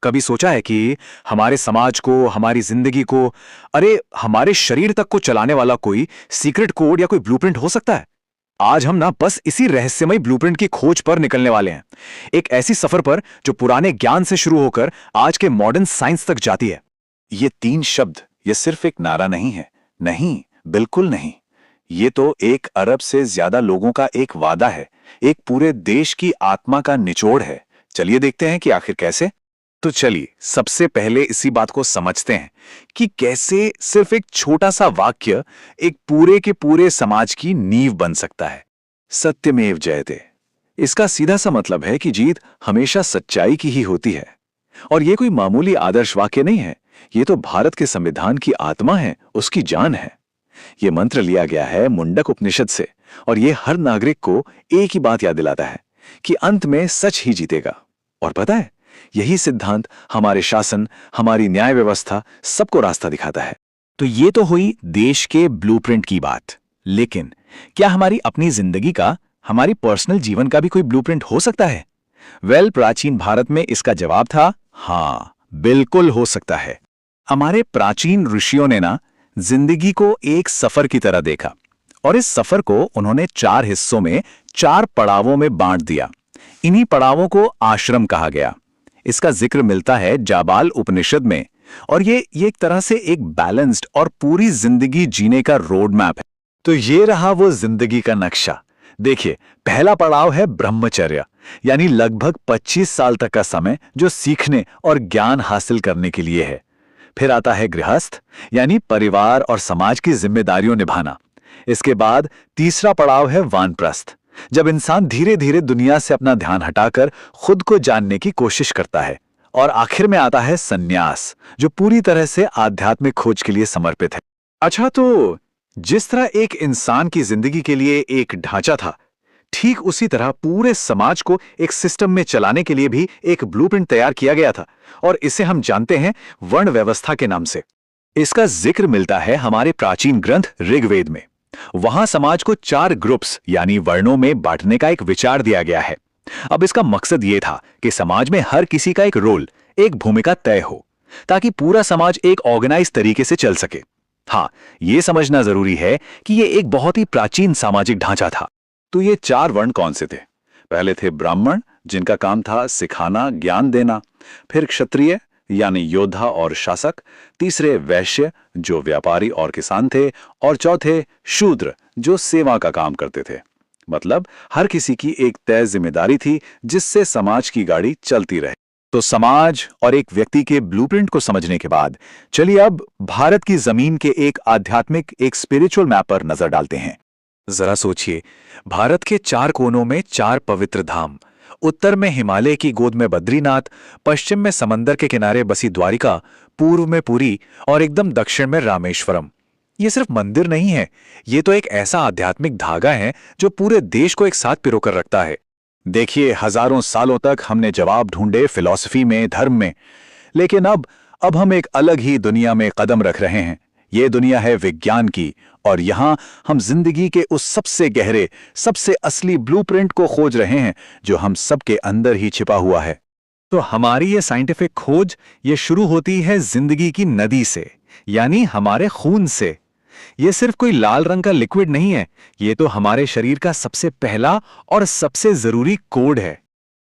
कभी सोचा है कि हमारे समाज को, हमारी जिंदगी को, अरे हमारे शरीर तक को चलाने वाला कोई सीक्रेट कोड या कोई ब्लूप्रिंट हो सकता है? आज हम ना बस इसी रहस्यमय ब्लूप्रिंट की खोज पर निकलने वाले हैं। एक ऐसी सफर पर जो पुराने ज्ञान से शुरू होकर आज के मॉडर्न साइंस तक जाती है। ये 3 शब्द, ये सिर्फ एक नारा नहीं है। नहीं, बिल्कुल नहीं। ये तो 1 अरब से ज्यादा लोगों का एक वादा है, एक पूरे देश की आत्मा का निचोड़ है। चलिए देखते हैं कि आखिर कैसे। तो चलिए सबसे पहले इसी बात को समझते हैं कि कैसे सिर्फ एक छोटा सा वाक्य एक पूरे के पूरे समाज की नींव बन सकता है। सत्यमेव जयते, इसका सीधा सा मतलब है कि जीत हमेशा सच्चाई की ही होती है। और यह कोई मामूली आदर्श वाक्य नहीं है, ये तो भारत के संविधान की आत्मा है, उसकी जान है। यह मंत्र लिया गया है मुंडक उपनिषद से, और यह हर नागरिक को एक ही बात याद दिलाता है कि अंत में सच ही जीतेगा। और पता है, यही सिद्धांत हमारे शासन, हमारी न्याय व्यवस्था सबको रास्ता दिखाता है। तो ये तो हुई देश के ब्लूप्रिंट की बात, लेकिन क्या हमारी अपनी जिंदगी का, हमारी पर्सनल जीवन का भी कोई ब्लूप्रिंट हो सकता है? प्राचीन भारत में इसका जवाब था हां, बिल्कुल हो सकता है। हमारे प्राचीन ऋषियों ने ना जिंदगी को एक सफर की तरह देखा, और इस सफर को उन्होंने 4 हिस्सों में, 4 पड़ावों में बांट दिया। इन्हीं पड़ावों को आश्रम कहा गया। इसका जिक्र मिलता है जाबाल उपनिषद में, और ये एक तरह से एक बैलेंस्ड और पूरी जिंदगी जीने का रोड मैप है। तो ये रहा वो जिंदगी का नक्शा। देखिए, पहला पड़ाव है ब्रह्मचर्य, यानी लगभग 25 साल तक का समय जो सीखने और ज्ञान हासिल करने के लिए है। फिर आता है गृहस्थ, यानी परिवार और समाज की जिम्मेदारियों निभाना। इसके बाद तीसरा पड़ाव है वानप्रस्थ, जब इंसान धीरे धीरे दुनिया से अपना ध्यान हटाकर खुद को जानने की कोशिश करता है। और आखिर में आता है सन्यास, जो पूरी तरह से आध्यात्मिक खोज के लिए समर्पित है। अच्छा, तो जिस तरह एक इंसान की जिंदगी के लिए एक ढांचा था, ठीक उसी तरह पूरे समाज को एक सिस्टम में चलाने के लिए भी एक ब्लूप्रिंट तैयार किया गया था, और इसे हम जानते हैं वर्ण व्यवस्था के नाम से। इसका जिक्र मिलता है हमारे प्राचीन ग्रंथ ऋग्वेद में। वहां समाज को 4 ग्रुप्स यानी वर्णों में बांटने का एक विचार दिया गया है। अब इसका मकसद यह था कि समाज में हर किसी का एक रोल, एक भूमिका तय हो, ताकि पूरा समाज एक ऑर्गेनाइज तरीके से चल सके। हाँ, यह समझना जरूरी है कि यह एक बहुत ही प्राचीन सामाजिक ढांचा था। तो ये 4 वर्ण कौन से थे? पहले थे ब्राह्मण, जिनका काम था सिखाना, ज्ञान देना। फिर क्षत्रिय यानी योद्धा और शासक। तीसरे वैश्य, जो व्यापारी और किसान थे। और चौथे शूद्र, जो सेवा का काम करते थे। मतलब हर किसी की एक तय जिम्मेदारी थी, जिससे समाज की गाड़ी चलती रहे। तो समाज और एक व्यक्ति के ब्लूप्रिंट को समझने के बाद चलिए अब भारत की जमीन के एक आध्यात्मिक, एक स्पिरिचुअल मैप पर नजर डालते हैं। जरा सोचिए, भारत के 4 कोनों में 4 पवित्र धाम। उत्तर में हिमालय की गोद में बद्रीनाथ, पश्चिम में समंदर के किनारे बसी द्वारिका, पूर्व में पुरी, और एकदम दक्षिण में रामेश्वरम। ये सिर्फ मंदिर नहीं है, ये तो एक ऐसा आध्यात्मिक धागा है जो पूरे देश को एक साथ पिरोकर रखता है। देखिए, हजारों सालों तक हमने जवाब ढूंढे फिलॉसफी में, धर्म में, लेकिन अब हम एक अलग ही दुनिया में कदम रख रहे हैं। ये दुनिया है विज्ञान की, और यहां हम जिंदगी के उस सबसे गहरे, सबसे असली ब्लूप्रिंट को खोज रहे हैं जो हम सबके अंदर ही छिपा हुआ है। तो हमारी ये साइंटिफिक खोज ये शुरू होती है जिंदगी की नदी से, यानी हमारे खून से। ये सिर्फ कोई लाल रंग का लिक्विड नहीं है, ये तो हमारे शरीर का सबसे पहला और सबसे जरूरी कोड है।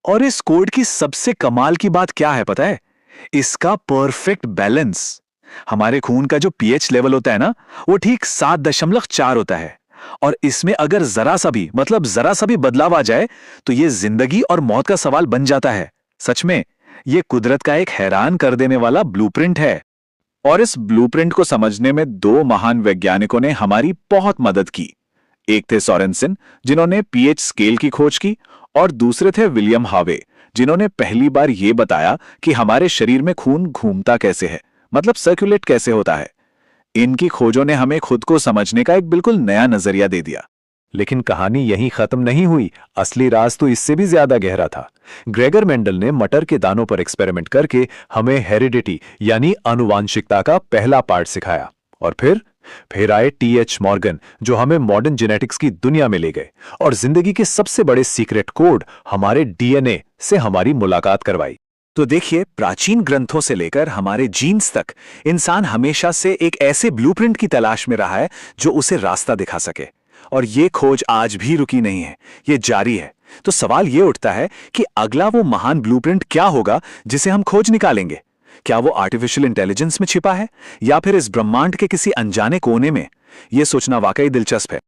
और इस कोड की सबसे कमाल की बात क्या है पता है? इसका परफेक्ट बैलेंस। हमारे खून का जो पीएच लेवल होता है ना, वो ठीक 7.4 होता है। और इसमें अगर जरा सा भी बदलाव आ जाए तो ये जिंदगी और मौत का सवाल बन जाता है। सच में ये कुदरत का एक हैरान कर देने वाला ब्लूप्रिंट है। और इस ब्लूप्रिंट को समझने में 2 महान वैज्ञानिकों ने हमारी बहुत मदद की। एक थे सोरेनसन, जिन्होंने पीएच स्केल की खोज की, और दूसरे थे विलियम हार्वे, जिन्होंने पहली बार यह बताया कि हमारे शरीर में खून घूमता कैसे है, मतलब सर्कुलेट कैसे होता है। इनकी खोजों ने हमें खुद को समझने का एक बिल्कुल नया नजरिया दे दिया। लेकिन कहानी यहीं खत्म नहीं हुई, असली राज तो इससे भी ज्यादा गहरा था। ग्रेगर मेंडल ने मटर के दानों पर एक्सपेरिमेंट करके हमें हेरिडिटी यानी आनुवांशिकता का पहला पार्ट सिखाया। और फिर आए टीएच मॉर्गन, जो हमें मॉडर्न जेनेटिक्स की दुनिया में ले गए और जिंदगी के सबसे बड़े सीक्रेट कोड, हमारे डीएनए से हमारी मुलाकात करवाई। तो देखिए, प्राचीन ग्रंथों से लेकर हमारे जीन्स तक इंसान हमेशा से एक ऐसे ब्लूप्रिंट की तलाश में रहा है जो उसे रास्ता दिखा सके। और ये खोज आज भी रुकी नहीं है, ये जारी है। तो सवाल ये उठता है कि अगला वो महान ब्लूप्रिंट क्या होगा जिसे हम खोज निकालेंगे? क्या वो आर्टिफिशियल इंटेलिजेंस में छिपा है, या फिर इस ब्रह्मांड के किसी अनजाने कोने में? यह सोचना वाकई दिलचस्प है।